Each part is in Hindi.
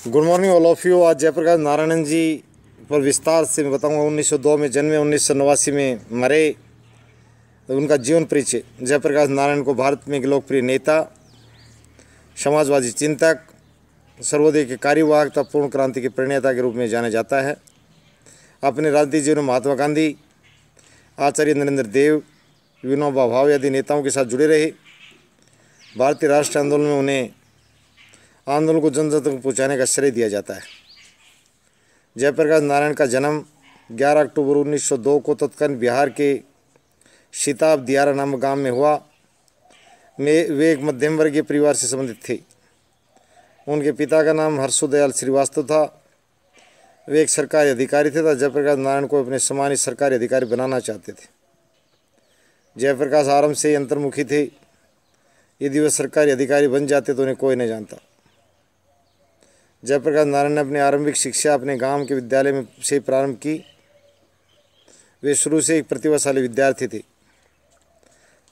Good morning all of you. आज जयप्रकाश नारायण जी पर विस्तार से मैं बताऊंगा। 1902 में जन्मे, 1989 में मरे। उनका जीवन परिचय। जयप्रकाश नारायण को भारत में एक लोकप्रिय नेता, समाजवादी चिंतक, सर्वोदय के कार्यवाहक तथा पूर्ण क्रांति के प्रणेता के रूप में जाना जाता है। अपने राजनीतिक जीवन में महात्मा गांधी, आचार्य नरेंद्र देव, विनोबा भावे आदि नेताओं के साथ जुड़े रहे। भारतीय राष्ट्र आंदोलन में उन्हें आंदोलन को जन जन तक पहुँचाने का श्रेय दिया जाता है। जयप्रकाश नारायण का जन्म 11 अक्टूबर 1902 को तत्कालीन बिहार के सिताब दियारा नामक गांव में हुआ। वे एक मध्यम वर्गीय परिवार से संबंधित थे। उनके पिता का नाम हर्षोदयाल श्रीवास्तव था। वे एक सरकारी अधिकारी थे तथा जयप्रकाश नारायण को अपने समान ही सरकारी अधिकारी बनाना चाहते थे। जयप्रकाश आरंभ से ही अंतर्मुखी थे। यदि वे सरकारी अधिकारी बन जाते तो उन्हें कोई नहीं जानता। जयप्रकाश नारायण ने अपनी आरंभिक शिक्षा अपने गांव के विद्यालय में से प्रारंभ की। वे शुरू से एक प्रतिभाशाली विद्यार्थी थे।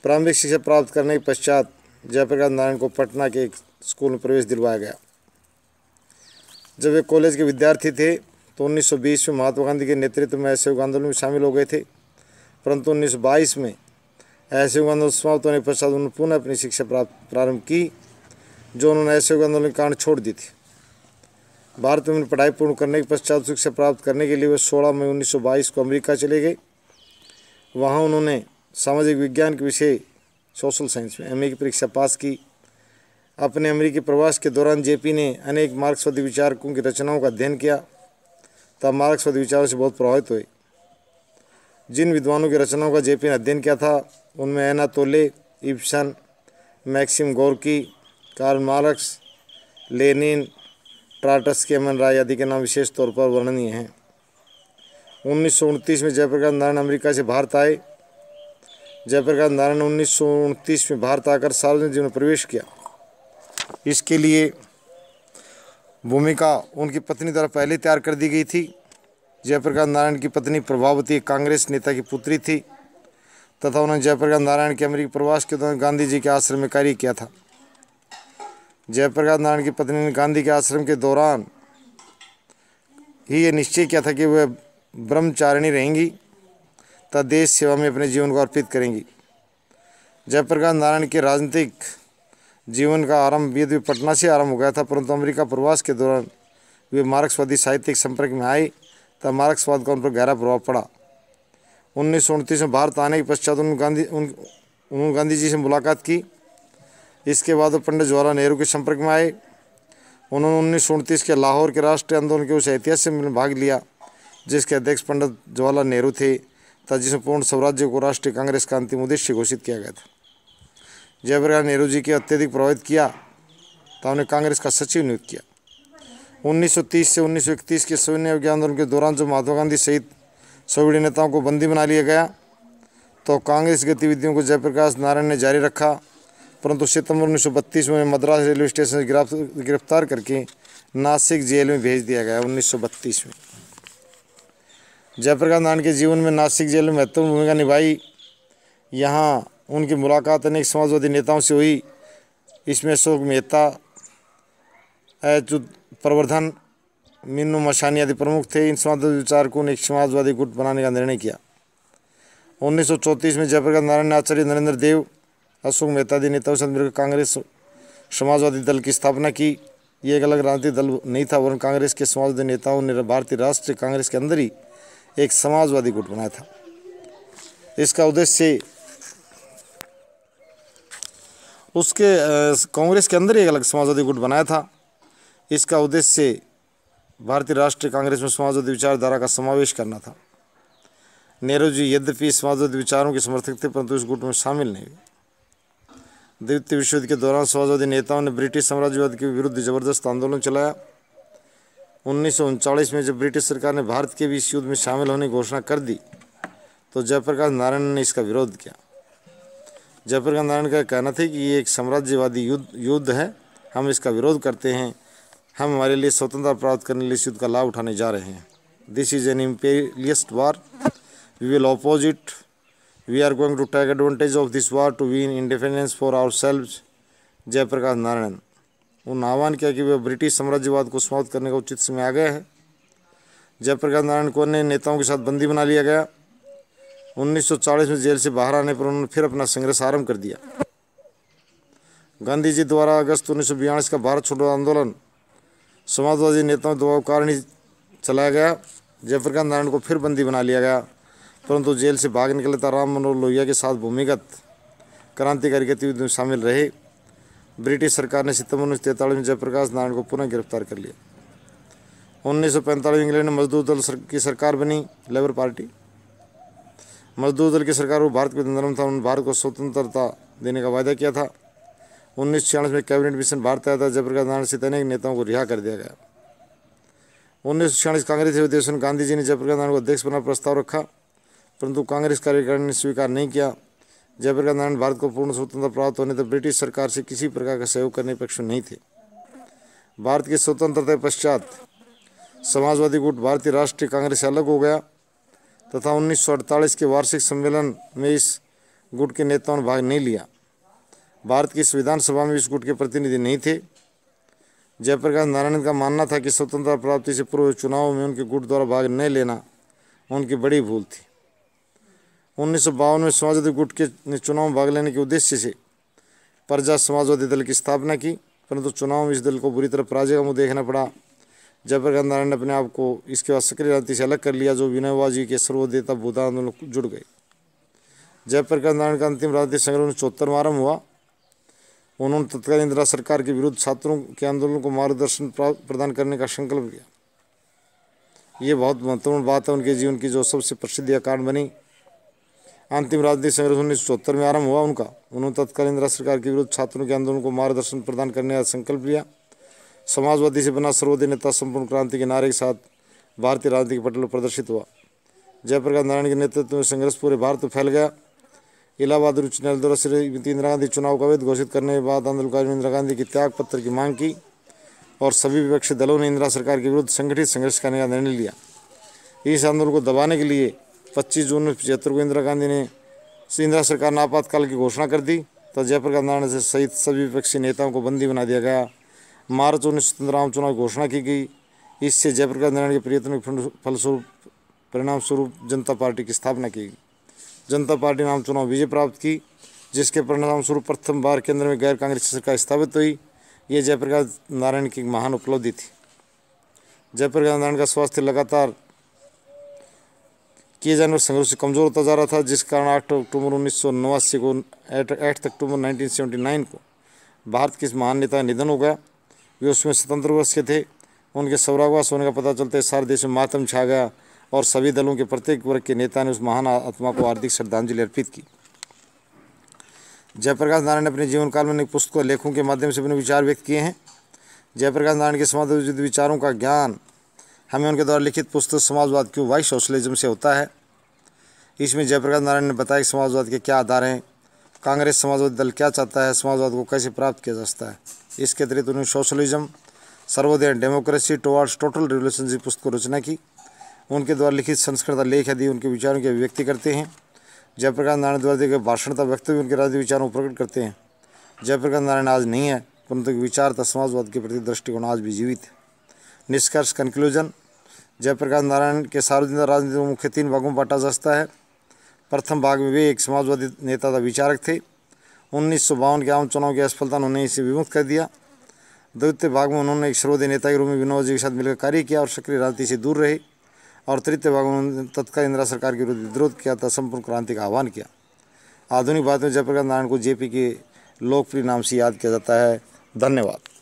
प्रारंभिक शिक्षा प्राप्त करने के पश्चात जयप्रकाश नारायण को पटना के एक स्कूल में प्रवेश दिलवाया गया। जब वे कॉलेज के विद्यार्थी थे तो 1920 में महात्मा गांधी के नेतृत्व में असहयोग आंदोलन में शामिल हो गए थे, परंतु 1922 में असहयोग आंदोलन समाप्त होने के पश्चात उन्होंने पुनः अपनी शिक्षा प्रारंभ की, जो उन्होंने असहयोग आंदोलन के कारण छोड़ दी थी। भारत में पढ़ाई पूर्ण करने के पश्चात शिक्षा प्राप्त करने के लिए वे 16 मई 1922 को अमेरिका चले गए। वहाँ उन्होंने सामाजिक विज्ञान के विषय सोशल साइंस में एमए की परीक्षा पास की। अपने अमेरिकी प्रवास के दौरान जेपी ने अनेक मार्क्सवादी विचारकों की रचनाओं का अध्ययन किया, तब मार्क्सवादी विचारों से बहुत प्रभावित हुए। जिन विद्वानों की रचनाओं का जेपी ने अध्ययन किया था उनमें Anatole, Ibsen, Maxim Gorky, Karl Marx, Lenin, Trotsky, Aman Rai आदि के नाम विशेष तौर पर वर्णनीय हैं। 1929 में जयप्रकाश नारायण अमेरिका से भारत आए। जयप्रकाश नारायण ने 1929 में भारत आकर सार्वजनिक जीवन में प्रवेश किया। इसके लिए भूमिका उनकी पत्नी द्वारा पहले तैयार कर दी गई थी। जयप्रकाश नारायण की पत्नी प्रभावती कांग्रेस नेता की पुत्री थी तथा उन्होंने जयप्रकाश नारायण के अमेरिकी प्रवास के दौरान गांधी जी के आश्रम में कार्य किया था। जयप्रकाश नारायण की पत्नी ने गांधी के आश्रम के दौरान ही ये निश्चय किया था कि वह ब्रह्मचारिणी रहेंगी तथा देश सेवा में अपने जीवन को अर्पित करेंगी। जयप्रकाश नारायण के राजनीतिक जीवन का आरंभ यद्यपि पटना से आरंभ हो गया था, परंतु अमेरिका प्रवास के दौरान वे मार्क्सवादी साहित्यिक संपर्क में आए तब मार्क्सवाद का उन पर गहरा प्रभाव पड़ा। 1929 में भारत आने के पश्चात उन्होंने गांधी जी से मुलाकात की। इसके बाद वो पंडित जवाहरलाल नेहरू के संपर्क में आए। उन्होंने 1929 के लाहौर के राष्ट्रीय आंदोलन के उस ऐतिहासिक में भाग लिया जिसके अध्यक्ष पंडित जवाहरलाल नेहरू थे तथा जिसमें पूर्ण स्वराज्य को राष्ट्रीय कांग्रेस का अंतिम उद्देश्य घोषित किया गया था। जयप्रकाश नेहरू जी के अत्यधिक प्रभावित किया तो उन्हें कांग्रेस का सचिव नियुक्त किया। 1930 से 1931 के सविनय अवज्ञा आंदोलन के दौरान जो महात्मा गांधी सहित सभी बड़े नेताओं को बंदी बना लिया गया तो कांग्रेस गतिविधियों को जयप्रकाश नारायण ने जारी रखा, परंतु सितंबर 1932 में मद्रास रेलवे स्टेशन से गिरफ्तार करके नासिक जेल में भेज दिया गया। 1932 में जयप्रकाश नारायण के जीवन में नासिक जेल में महत्वपूर्ण भूमिका निभाई। यहाँ उनकी मुलाकात अनेक समाजवादी नेताओं से हुई। इसमें अशोक मेहता, अच्युत प्रवर्धन, मीनू मशानी आदि प्रमुख थे। इन समाजवादी विचारकों ने एक समाजवादी गुट बनाने का निर्णय किया। 1934 में जयप्रकाश नारायण ने आचार्य नरेंद्र देव, अशोक मेहता आदि नेताओं से मिलकर कांग्रेस समाजवादी दल की स्थापना की। ये एक अलग राजनीतिक दल नहीं था, वरन कांग्रेस के समाजवादी नेताओं ने भारतीय राष्ट्रीय कांग्रेस के अंदर ही एक समाजवादी गुट बनाया था। इसका उद्देश्य कांग्रेस के अंदर ही एक अलग समाजवादी गुट बनाया था। इसका उद्देश्य भारतीय राष्ट्रीय कांग्रेस में समाजवादी विचारधारा का समावेश करना था। नेहरू जी यद्यपि समाजवादी विचारों के समर्थक थे, परंतु इस गुट में शामिल नहीं हुए। द्वितीय विश्व युद्ध के दौरान समाजवादी नेताओं ने ब्रिटिश साम्राज्यवाद के विरुद्ध जबरदस्त आंदोलन चलाया। 1939 में जब ब्रिटिश सरकार ने भारत के भी इस युद्ध में शामिल होने की घोषणा कर दी तो जयप्रकाश नारायण ने इसका विरोध किया। जयप्रकाश नारायण का कहना था कि ये एक साम्राज्यवादी युद्ध है, हम इसका विरोध करते हैं। हम हमारे लिए स्वतंत्रता प्राप्त करने के लिए इस युद्ध का लाभ उठाने जा रहे हैं। This is an imperialist war, we will oppose it, we are going to take advantage of this war to win independence for ourselves. Jayaprakash Narayan उन्होंने आह्वान किया कि वे ब्रिटिश साम्राज्यवाद को समाप्त करने का उचित समय आ गया है। जयप्रकाश नारायण को अन्य नेताओं के साथ बंदी बना लिया गया। 1940 में जेल से बाहर आने पर उन्होंने फिर अपना संघर्ष आरंभ कर दिया। गांधी जी द्वारा अगस्त 1942 का भारत छोड़ो आंदोलन समाजवादी नेताओं दबाव कारण ही चलाया गया। जयप्रकाश नारायण को फिर बंदी बना लिया गया, परंतु जेल से भाग निकले तो राम मनोहर लोहिया के साथ भूमिगत क्रांतिकारी गतिविधियों में शामिल रहे। ब्रिटिश सरकार ने सितंबर 1943 में जयप्रकाश नारायण को पुनः गिरफ्तार कर लिया। 1945 में इंग्लैंड में मजदूर दल की सरकार बनी, लेबर पार्टी। मजदूर दल की सरकार को भारत को नरम था, उन्होंने भारत को स्वतंत्रता देने का वायदा किया था। 1946 में कैबिनेट मिशन भारत आया था। जयप्रकाश नारायण सहित अनेक नेताओं को रिहा कर दिया गया। 1946 कांग्रेस अधिवेशन गांधी जी ने जयप्रकाश नारायण को अध्यक्ष बनाने का प्रस्ताव रखा, परंतु कांग्रेस कार्यकारिणी ने स्वीकार नहीं किया। जयप्रकाश नारायण भारत को पूर्ण स्वतंत्रता प्राप्त होने तक ब्रिटिश सरकार से किसी प्रकार का सहयोग करने के पक्ष में नहीं थे। भारत की स्वतंत्रता के पश्चात समाजवादी गुट भारतीय राष्ट्रीय कांग्रेस से अलग हो गया तथा 1948 के वार्षिक सम्मेलन में इस गुट के नेताओं ने भाग नहीं लिया। भारत की संविधान सभा में इस गुट के प्रतिनिधि नहीं थे। जयप्रकाश नारायण का मानना था कि स्वतंत्रता प्राप्ति से पूर्व चुनाव में उनके गुट द्वारा भाग न लेना उनकी बड़ी भूल थी। 1952 में समाजवादी गुट के चुनाव में भाग लेने के उद्देश्य से प्रजा समाजवादी दल की स्थापना की, परंतु चुनाव में इस दल को बुरी तरह पराजय का मुँह देखना पड़ा। जयप्रकाश नारायण ने अपने आप को इसके बाद सक्रिय राजनीति से अलग कर लिया, जो विनोबा जी के सर्वोदयता बौद्ध आंदोलन में जुड़ गए। जयप्रकाश नारायण का अंतिम राजनीतिक संग्राम 74 में आरंभ हुआ। उन्होंने तत्कालीन इंदिरा सरकार के विरुद्ध छात्रों के आंदोलन को मार्गदर्शन प्रदान करने का संकल्प लिया। ये बहुत महत्वपूर्ण बात है उनके जीवन की, जो सबसे प्रसिद्ध यह कारण बनी। अंतिम राजनीतिक संघर्ष 1974 में आरंभ हुआ उनका। उन्होंने तत्कालीन इंदिरा सरकार के विरुद्ध छात्रों के आंदोलन को मार्गदर्शन प्रदान करने का संकल्प लिया। समाजवादी से बना सर्वोदय नेता संपूर्ण क्रांति के नारे के साथ भारतीय राजनीति के पटल पर प्रदर्शित हुआ। जयप्रकाश नारायण के नेतृत्व में संघर्ष पूरे भारत में फैल गया। इलाहाबाद उच्च न्यायालय द्वारा श्रीमती इंदिरा गांधी चुनाव का अवैध घोषित करने के बाद आंदोलनकारियों ने इंदिरा गांधी के त्याग पत्र की मांग की और सभी विपक्षी दलों ने इंदिरा सरकार के विरुद्ध संगठित संघर्ष करने का निर्णय लिया। इस आंदोलन को दबाने के लिए 25 जून 1975 को इंदिरा गांधी ने इंदिरा सरकार ने आपातकाल की घोषणा कर दी, तो जयप्रकाश नारायण से सहित सभी विपक्षी नेताओं को बंदी बना दिया गया। मार्च 1917 आम चुनाव की घोषणा की गई। इससे जयप्रकाश नारायण के प्रयत्नों के फलस्वरूप परिणाम स्वरूप जनता पार्टी की स्थापना की गई। जनता पार्टी ने आम चुनाव विजय प्राप्त की, जिसके परिणाम स्वरूप प्रथम बार केंद्र में गैर कांग्रेस सरकार स्थापित हुई। ये जयप्रकाश नारायण की महान उपलब्धि थी। जयप्रकाश नारायण का स्वास्थ्य लगातार किए जाने वाले संघर्ष से कमजोर होता जा रहा था, जिस कारण 8 अक्टूबर 1989 को 8 अक्टूबर 1979 को भारत के इस महान नेता का निधन हो गया। वे उसमें 77 वर्ष के थे। उनके स्वर्गवास होने का पता चलते सारे देश में मातम छा गया और सभी दलों के प्रत्येक वर्ग के नेता ने उस महान आत्मा को हार्दिक श्रद्धांजलि अर्पित की। जयप्रकाश नारायण ने अपने जीवन काल में अनेक पुस्तकों और लेखों के माध्यम से अपने विचार व्यक्त किए हैं। जयप्रकाश नारायण के समाजवादी विचारों का ज्ञान हमें उनके द्वारा लिखित पुस्तक समाजवाद क्यों वाई सोशलिज्म से होता है। इसमें जयप्रकाश नारायण ने बताया कि समाजवाद के क्या आधार हैं, कांग्रेस समाजवादी दल क्या चाहता है, समाजवाद को कैसे प्राप्त किया जा सकता है। इसके अतिरिक्त उन्होंने socialism, Sarvodaya democracy towards total revolution पुस्तक को रचना की। उनके द्वारा लिखित संस्कृत लेख आदि उनके विचारों की अभिव्यक्ति करते हैं। जयप्रकाश नारायण द्वारा दिए गए भाषण तथा वक्तव्य उनके राजनीतिक विचारों को प्रकट करते हैं। जयप्रकाश नारायण आज नहीं है, परंतु विचार तथा समाजवाद के प्रति दृष्टिकोण आज भी जीवित है। निष्कर्ष कंक्लूजन, जयप्रकाश नारायण के सार्वजनिक राजनीति को मुख्य 3 भागों में बांटा जा सकता है। प्रथम भाग में वे एक समाजवादी नेता तथा विचारक थे। 1952 के आम चुनाव की असफलता ने उन्हें इसे विमुक्त कर दिया। द्वितीय भाग में उन्होंने एक सर्वोदय नेता के रूप में विनोबा जी के साथ मिलकर कार्य किया और सक्रिय राजनीति से दूर रहे। और तृतीय भाग में उन्होंने तत्कालीन इंदिरा सरकार के विरुद्ध विद्रोह किया तथा संपूर्ण क्रांति का आह्वान किया। आधुनिक भारत में जयप्रकाश नारायण को जेपी के लोकप्रिय नाम से याद किया जाता है। धन्यवाद।